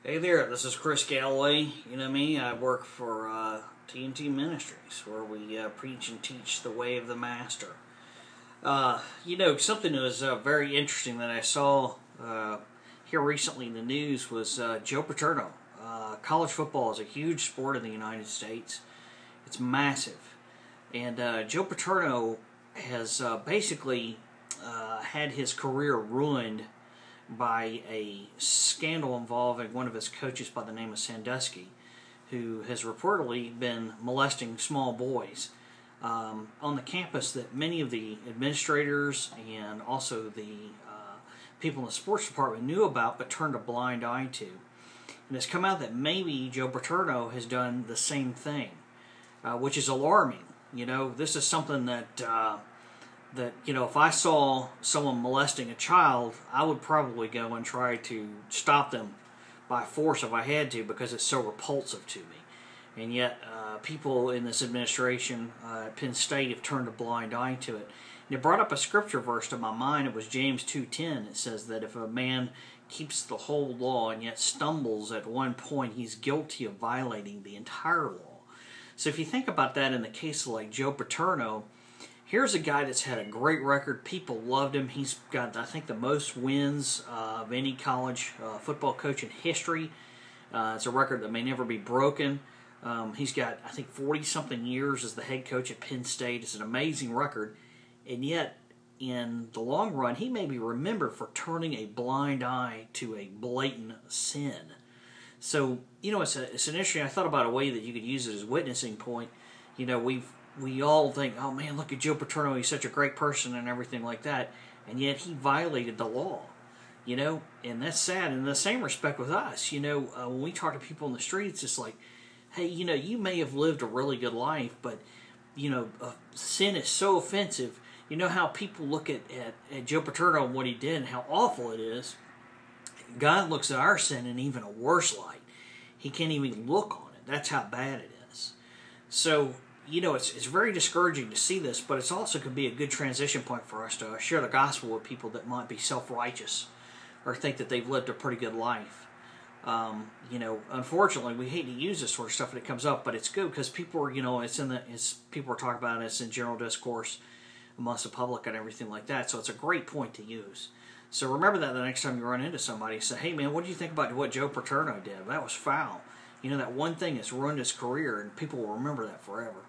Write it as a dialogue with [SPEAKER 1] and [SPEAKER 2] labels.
[SPEAKER 1] Hey there, this is Chris Galloway. You know me, I work for TNT Ministries, where we preach and teach the way of the Master. Something that was very interesting that I saw here recently in the news was Joe Paterno. College football is a huge sport in the United States. It's massive. And Joe Paterno has basically had his career ruined by a scandal involving one of his coaches by the name of Sandusky, who has reportedly been molesting small boys on the campus that many of the administrators and also the people in the sports department knew about but turned a blind eye to. And it's come out that maybe Joe Paterno has done the same thing, which is alarming. You know, this is something that if I saw someone molesting a child, I would probably go and try to stop them by force if I had to, because it's so repulsive to me. And yet, people in this administration at Penn State have turned a blind eye to it. And it brought up a scripture verse to my mind. It was James 2:10. It says that if a man keeps the whole law and yet stumbles at one point, he's guilty of violating the entire law. So if you think about that in the case of like Joe Paterno, here's a guy that's had a great record. People loved him. He's got, I think, the most wins of any college football coach in history. It's a record that may never be broken. He's got, I think, 40-something years as the head coach at Penn State. It's an amazing record. And yet, in the long run, he may be remembered for turning a blind eye to a blatant sin. So, it's an interesting, I thought about a way that you could use it as a witnessing point. We all think, oh man, look at Joe Paterno, he's such a great person and everything like that, and yet he violated the law, and that's sad. In the same respect with us, when we talk to people in the streets, it's like, hey, you may have lived a really good life, but, sin is so offensive. You know how people look at Joe Paterno and what he did and how awful it is. God looks at our sin in even a worse light. He can't even look on it. That's how bad it is. So, it's very discouraging to see this, but it's also could be a good transition point for us to share the gospel with people that might be self-righteous or think that they've lived a pretty good life. Unfortunately, we hate to use this sort of stuff when it comes up, but it's good because people are, people are talking about it, it's in general discourse amongst the public and everything like that. So it's a great point to use. So remember that the next time you run into somebody, say, hey man, what do you think about what Joe Paterno did? That was foul. That one thing has ruined his career, and people will remember that forever.